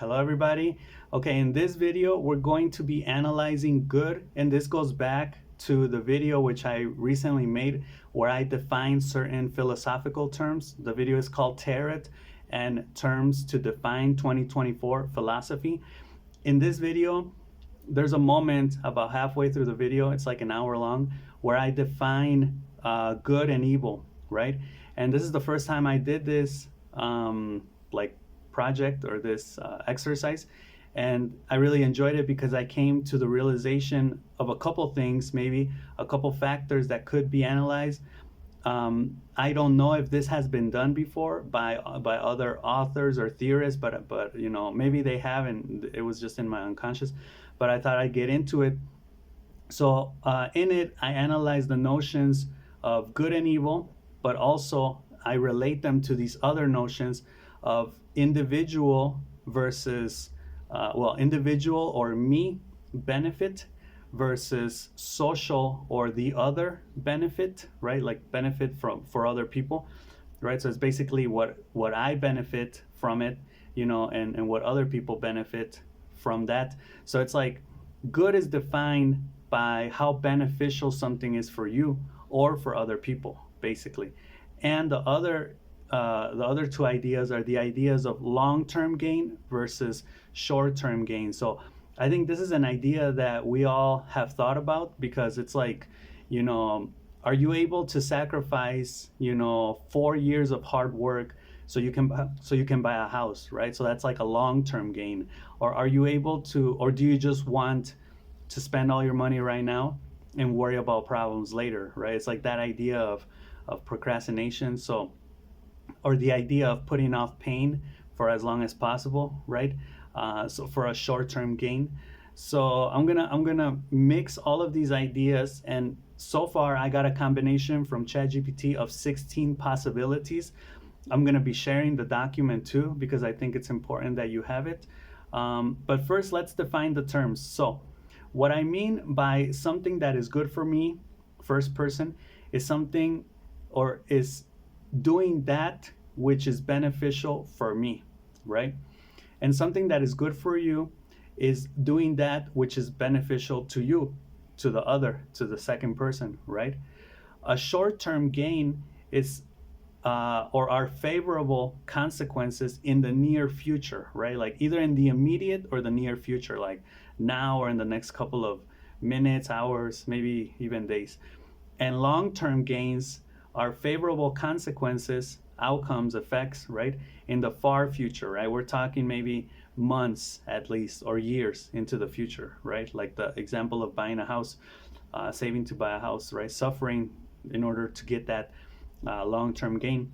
Hello everybody. Okay, in this video we're going to be analyzing good, and this goes back to the video which I recently made where I defined certain philosophical terms. The video is called Tarot and Terms to Define 2024 Philosophy. In this video, there's a moment about halfway through the video, it's like an hour long, where I define good and evil, right? And this is the first time I did this like project or this exercise, and I really enjoyed it because I came to the realization of a couple things, maybe a couple factors that could be analyzed. I don't know if this has been done before by other authors or theorists, but you know, maybe they have, and it was just in my unconscious. But I thought I'd get into it. So in it, I analyze the notions of good and evil, but also I relate them to these other notions of individual versus, individual or me benefit versus social or the other benefit, right? Like benefit from for other people, right? So it's basically what I benefit from it, you know, and what other people benefit from that. So it's like good is defined by how beneficial something is for you or for other people, basically. And the other two ideas are the ideas of long-term gain versus short-term gain. So I think this is an idea that we all have thought about, because it's like, you know, are you able to sacrifice, you know, 4 years of hard work so you can buy a house, right? So that's like a long-term gain. Or are you able to, or do you just want to spend all your money right now and worry about problems later, right? It's like that idea of procrastination. So, or the idea of putting off pain for as long as possible, right? So for a short-term gain. So I'm gonna mix all of these ideas, and so far I got a combination from ChatGPT of 16 possibilities. I'm gonna be sharing the document too, because I think it's important that you have it. But first, let's define the terms. So what I mean by something that is good for me, first person, is something, or is doing that which is beneficial for me, right? And something that is good for you is doing that which is beneficial to you, to the other, to the second person, right? A short-term gain is or are favorable consequences in the near future, right? Like either in the immediate or the near future, like now or in the next couple of minutes, hours, maybe even days. And long-term gains are favorable consequences, outcomes, effects, right, in the far future, right? We're talking maybe months at least, or years into the future, right? Like the example of buying a house, saving to buy a house, right? Suffering in order to get that long-term gain.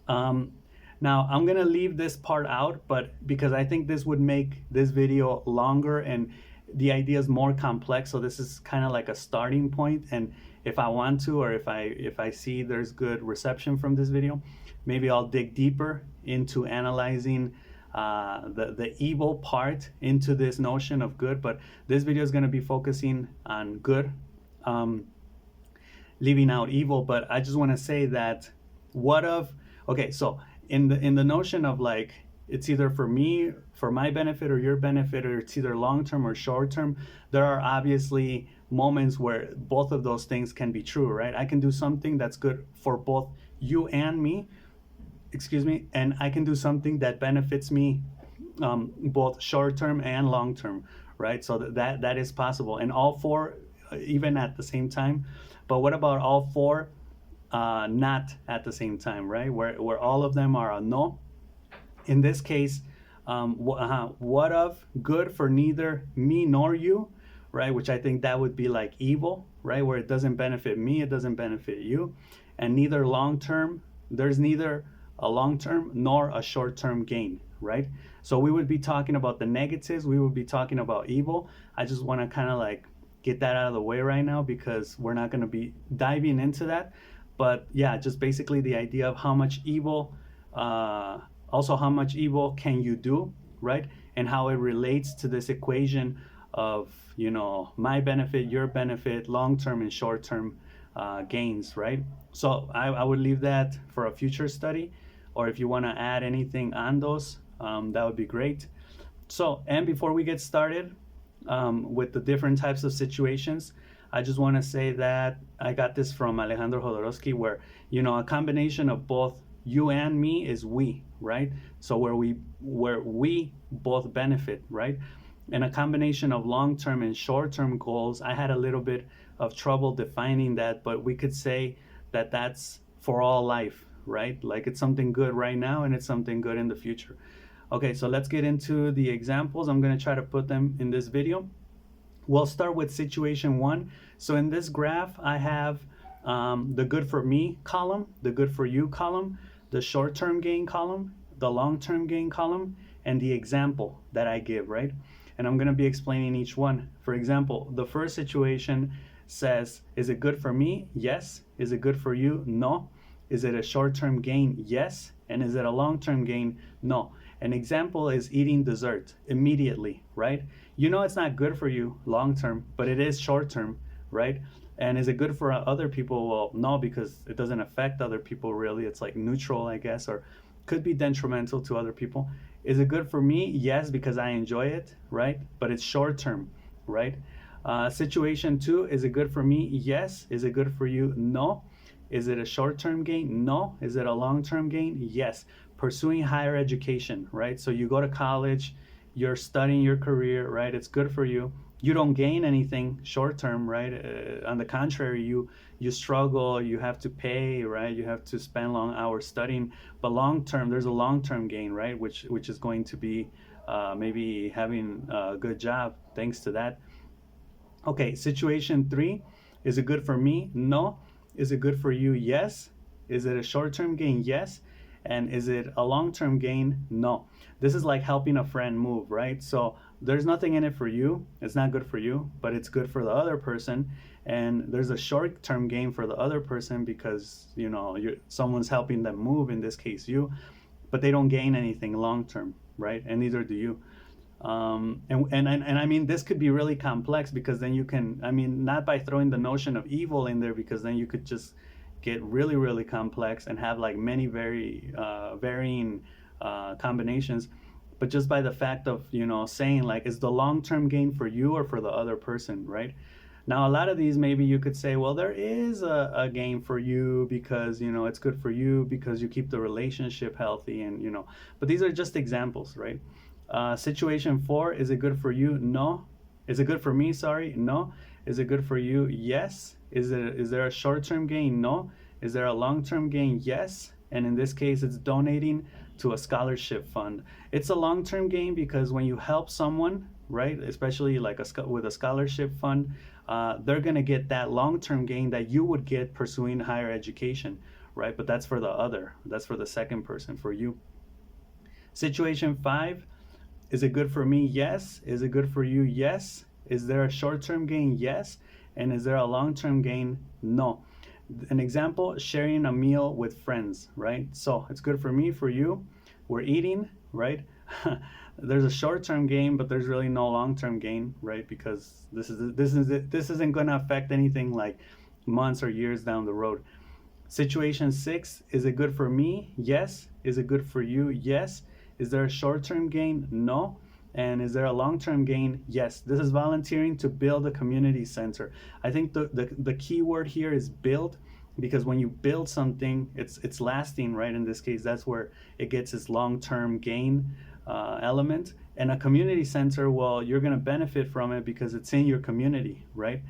Now I'm gonna leave this part out, but because I think this would make this video longer and the idea is more complex, so this is kind of like a starting point. And if I want to, or if I see there's good reception from this video, maybe I'll dig deeper into analyzing the evil part into this notion of good. But this video is going to be focusing on good, leaving out evil. But I just want to say that what of, okay, so in the notion of like, it's either for me, for my benefit or your benefit, or it's either long-term or short-term, there are obviously moments where both of those things can be true, right? I can do something that's good for both you and me, excuse me, and I can do something that benefits me both short-term and long-term, right? So that is possible, and all four even at the same time. But what about all four not at the same time, right? Where all of them are a no. In this case, what of good for neither me nor you, right? Which I think that would be like evil, right? Where it doesn't benefit me, it doesn't benefit you. And neither long-term, there's neither a long-term nor a short-term gain, right? So we would be talking about the negatives, we would be talking about evil. I just want to kind of like get that out of the way right now, because we're not going to be diving into that. But yeah, just basically the idea of how much evil, also how much evil can you do, right? And how it relates to this equation of, you know, my benefit, your benefit, long-term and short-term gains, right? So I would leave that for a future study, or if you want to add anything on those, that would be great. So, and before we get started with the different types of situations, I just want to say that I got this from Alejandro Jodorowsky, where, a combination of both you and me is we, right? So where we both benefit, right? And a combination of long-term and short-term goals, I had a little bit of trouble defining that, but we could say that that's for all life, right? Like it's something good right now and it's something good in the future. Okay, so let's get into the examples. I'm going to try to put them in this video. We'll start with situation one. So in this graph, I have the good for me column, the good for you column, the short-term gain column, the long-term gain column, and the example that I give, right? And I'm going to be explaining each one. For example, the first situation says, is it good for me? Yes. Is it good for you? No. Is it a short-term gain? Yes. And is it a long-term gain? No. An example is eating dessert immediately, right? You know it's not good for you long-term, but it is short-term, right? And is it good for other people? Well, no, because it doesn't affect other people really. It's like neutral, I guess, or could be detrimental to other people. Is it good for me? Yes, because I enjoy it, right? But it's short-term, right? Situation two, is it good for me? Yes. Is it good for you? No. Is it a short-term gain? No. Is it a long-term gain? Yes. Pursuing higher education, right? So you go to college, you're studying your career, right? It's good for you. You don't gain anything short-term, right? On the contrary, you struggle, you have to pay, right? You have to spend long hours studying. But long-term, there's a long-term gain, right? Which is going to be maybe having a good job thanks to that. Okay, situation three, is it good for me? No. Is it good for you? Yes. Is it a short-term gain? Yes. And is it a long-term gain? No. This is like helping a friend move, right? So there's nothing in it for you. It's not good for you, but it's good for the other person. And there's a short-term gain for the other person because, someone's helping them move, in this case you, but they don't gain anything long-term, right? And neither do you. And I mean, this could be really complex because then you can, not by throwing the notion of evil in there, because then you could just get really, really complex and have like many very varying combinations. But just by the fact of, saying like, is the long-term gain for you or for the other person, right? Now, a lot of these, maybe you could say, well, there is a gain for you because, it's good for you because you keep the relationship healthy and, but these are just examples, right? Situation four, is it good for you? No. Is it good for me? Sorry. No. Is it good for you? Yes. Is there a short-term gain? No. Is there a long-term gain? Yes. And in this case, it's donating to a scholarship fund. It's a long-term gain because when you help someone, right, especially like with a scholarship fund, they're going to get that long-term gain that you would get pursuing higher education, right? But that's for the second person, for you. Situation five, is it good for me? Yes. Is it good for you? Yes. Is there a short-term gain? Yes. And is there a long-term gain? No. An example, sharing a meal with friends, right? So it's good for me, for you. We're eating, right? There's a short-term gain, but there's really no long-term gain, right? Because this isn't going to affect anything like months or years down the road. Situation six, is it good for me? Yes. Is it good for you? Yes. Is there a short-term gain? No. And is there a long-term gain? Yes. This is volunteering to build a community center. I think the key word here is build, because when you build something, it's lasting, right? In this case, that's where it gets its long-term gain element. And a community center, well, you're going to benefit from it because it's in your community, right?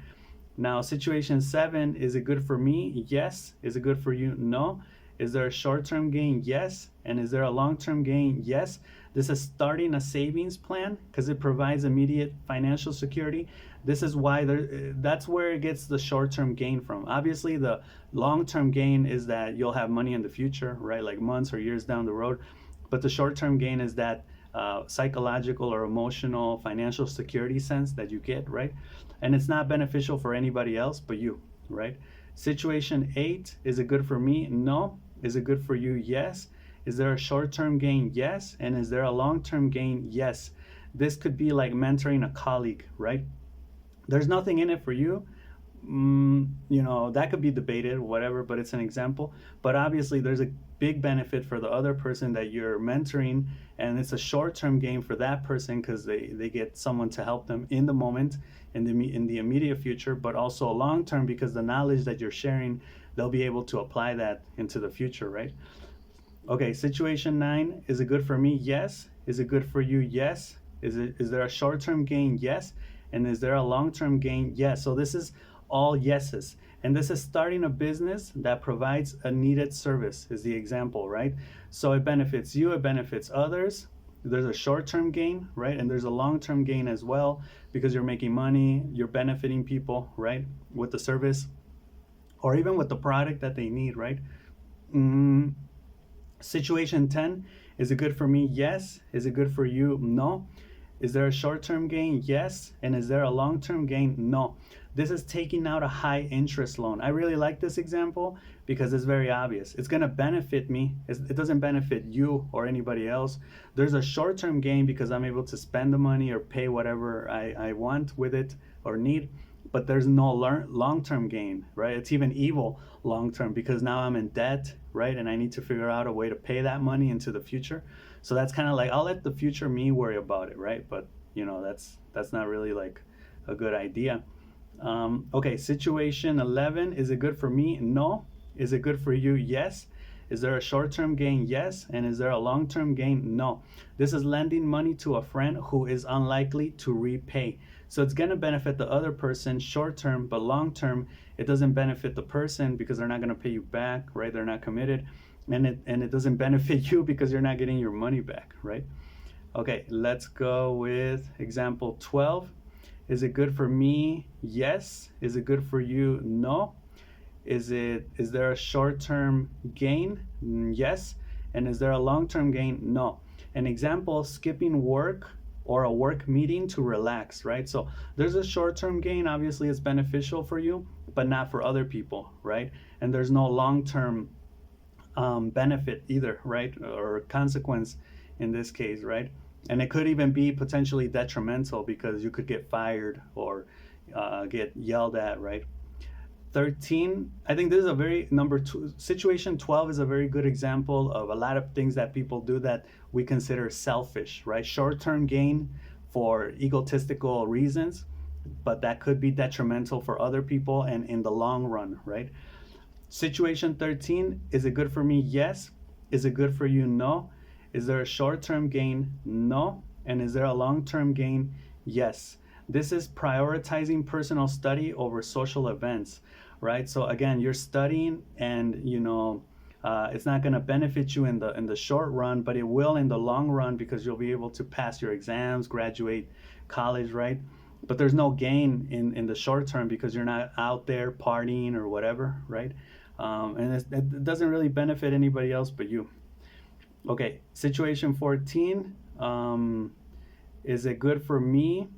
Now, situation seven, is it good for me? Yes. Is it good for you? No. Is there a short-term gain? Yes. And is there a long-term gain? Yes. This is starting a savings plan because it provides immediate financial security. This is why that's where it gets the short-term gain from. Obviously, the long-term gain is that you'll have money in the future, right? Like months or years down the road. But the short-term gain is that psychological or emotional financial security sense that you get, right? And it's not beneficial for anybody else but you, right? Situation eight, is it good for me? No. Is it good for you? Yes. Is there a short-term gain? Yes. And is there a long-term gain? Yes. This could be like mentoring a colleague, right? There's nothing in it for you, that could be debated, whatever, but it's an example. But obviously, there's a big benefit for the other person that you're mentoring, and it's a short-term gain for that person because they get someone to help them in the moment, in the immediate future, but also long-term because the knowledge that you're sharing, they'll be able to apply that into the future, right? Okay, situation 9, is it good for me? Yes. Is it good for you? Yes. Is there a short-term gain? Yes. And is there a long-term gain? Yes. So this is all yeses. And this is starting a business that provides a needed service, is the example, right? So it benefits you, it benefits others. There's a short-term gain, right? And there's a long-term gain as well because you're making money, you're benefiting people, right? With the service or even with the product that they need, right? Mm, Situation 10, is it good for me? Yes. Is it good for you? No. Is there a short-term gain? Yes. And is there a long-term gain? No. This is taking out a high interest loan. I really like this example because it's very obvious. It's going to benefit me. It doesn't benefit you or anybody else. There's a short-term gain because I'm able to spend the money or pay whatever I want with it or need, but there's no long-term gain, right? It's even evil long-term because now I'm in debt, right? And I need to figure out a way to pay that money into the future. So that's kind of like, I'll let the future me worry about it, right? But that's not really like a good idea. Okay, situation 11, is it good for me? No. Is it good for you? Yes. Is there a short-term gain? Yes. And is there a long-term gain? No. This is lending money to a friend who is unlikely to repay. So it's going to benefit the other person short-term, but long-term, it doesn't benefit the person because they're not going to pay you back, right? They're not committed. And it doesn't benefit you because you're not getting your money back, right? Okay, let's go with example 12. Is it good for me? Yes. Is it good for you? No. Is there a short-term gain? Yes. And is there a long-term gain? No. An example, skipping work or a work meeting to relax, right? So there's a short-term gain. Obviously, it's beneficial for you, but not for other people, right? And there's no long-term benefit either, right? Or consequence in this case, right? And it could even be potentially detrimental because you could get fired or get yelled at, right? 13, I think this is a very number two. Situation 12 is a very good example of a lot of things that people do that we consider selfish, right? Short-term gain for egotistical reasons, but that could be detrimental for other people and in the long run, right? Situation 13, is it good for me? Yes. Is it good for you? No. Is there a short-term gain? No. And is there a long-term gain? Yes. This is prioritizing personal study over social events, right? So again, you're studying and it's not going to benefit you in the short run, but it will in the long run because you'll be able to pass your exams, graduate college, right? But there's no gain in the short term because you're not out there partying or whatever, right? And it doesn't really benefit anybody else but you. Okay, situation 14. Is it good for me?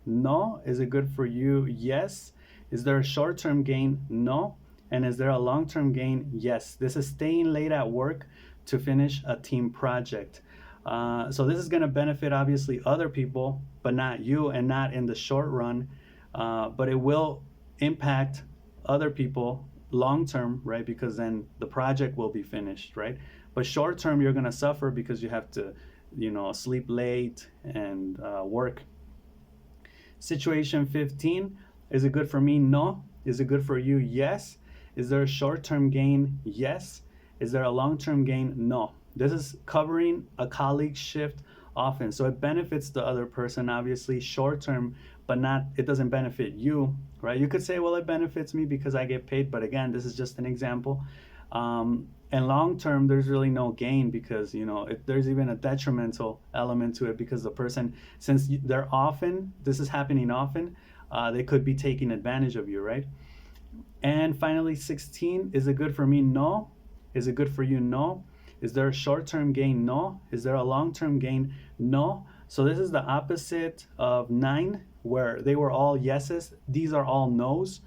No. Is it good for you? Yes. Is there a short-term gain? No. And is there a long-term gain? Yes. This is staying late at work to finish a team project. So this is going to benefit obviously other people, but not you and not in the short run. But it will impact other people long term, right? Because then the project will be finished, right? But short term, you're going to suffer because you have to, sleep late and work. Situation 15, is it good for me? No. Is it good for you? Yes. Is there a short-term gain? Yes. Is there a long-term gain? No. This is covering a colleague shift often. So it benefits the other person, obviously, short-term, but it doesn't benefit you, right? You could say, well, it benefits me because I get paid. But again, this is just an example. And long-term, there's really no gain because, there's even a detrimental element to it because the person, since this is happening often, they could be taking advantage of you, right? And finally, 16, is it good for me? No. Is it good for you? No. Is there a short-term gain? No. Is there a long-term gain? No. So this is the opposite of 9, where they were all yeses. These are all no's.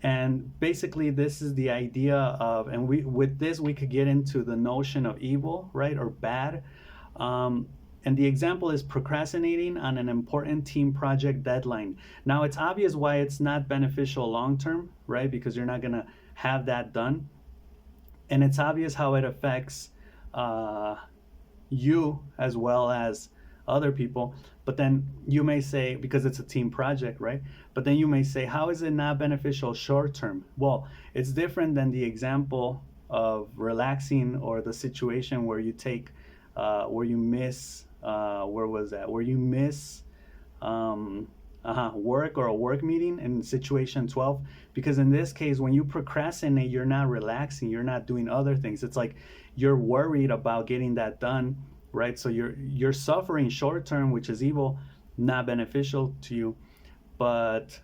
And basically, this is the idea of, with this, we could get into the notion of evil, right, or bad. And the example is procrastinating on an important team project deadline. Now, it's obvious why it's not beneficial long term, right? Because you're not going to have that done. And it's obvious how it affects you as well as other people. But then you may say, because it's a team project, right? But then you may say, how is it not beneficial short term? Well, it's different than the example of relaxing, or the situation where you take where you miss where was that, where you miss work, or a work meeting in situation 12. Because in this case, when you procrastinate, you're not relaxing, you're not doing other things. It's like you're worried about getting that done, right? So you're suffering short term, which is evil, not beneficial to you. But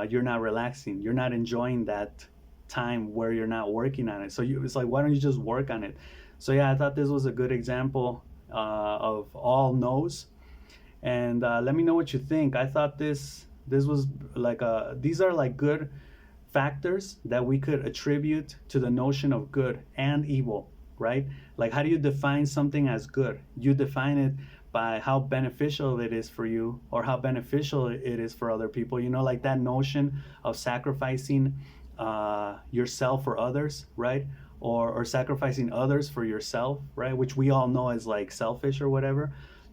you're not relaxing, you're not enjoying that time where you're not working on it. So it's like, why don't you just work on it? So yeah, I thought this was a good example of all no's. And let me know what you think. I thought this was like these are like good factors that we could attribute to the notion of good and evil, right? Like, how do you define something as good? You define it by how beneficial it is for you, or how beneficial it is for other people. You know, like that notion of sacrificing yourself for others, right? Or sacrificing others for yourself, right? Which we all know is like selfish or whatever.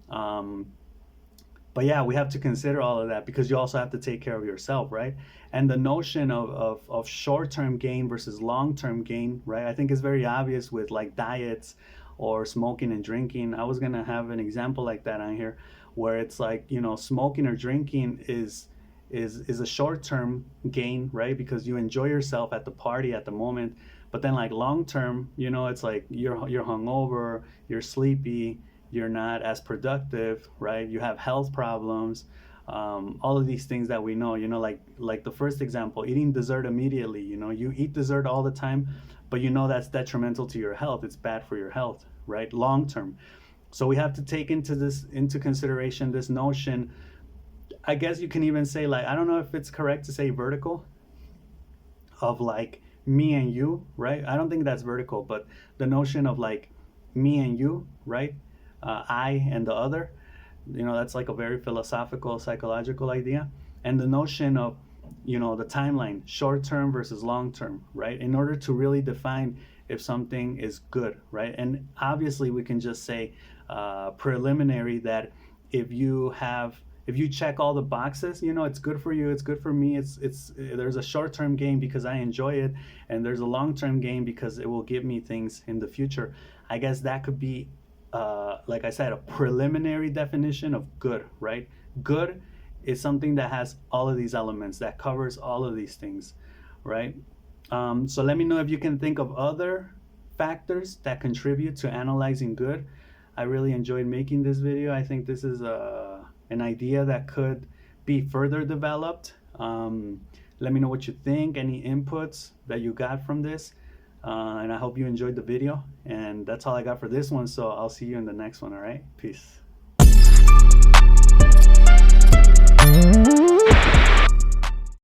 But yeah, we have to consider all of that, because you also have to take care of yourself, right? And the notion of short-term gain versus long-term gain, right? I think it's very obvious with like diets or smoking and drinking. I was gonna have an example like that on here, where it's like, you know, smoking or drinking is a short-term gain, right? Because you enjoy yourself at the party at the moment. But then like long-term, you know, it's like you're hungover, you're sleepy, you're not as productive, right? You have health problems, all of these things that we know, you know, like the first example, eating dessert immediately. You know, you eat dessert all the time, but you know that's detrimental to your health. It's bad for your health, right? Long term. So we have to take into consideration this notion. I guess you can even say, like, I don't know if it's correct to say vertical, of like me and you, right? I don't think that's vertical, but the notion of like me and you, right? I and the other, you know, that's like a very philosophical, psychological idea. And the notion of, you know, the timeline, short term versus long term, right? In order to really define if something is good, right? And obviously we can just say preliminary that if you check all the boxes, you know, it's good for you, it's good for me, there's a short-term gain because I enjoy it, and there's a long-term gain because it will give me things in the future. I guess that could be like I said, a preliminary definition of good, right? Good is something that has all of these elements, that covers all of these things, right? So let me know if you can think of other factors that contribute to analyzing good. I really enjoyed making this video. I think this is an idea that could be further developed. Let me know what you think, any inputs that you got from this. And I hope you enjoyed the video. And that's all I got for this one. So I'll see you in the next one. All right. Peace.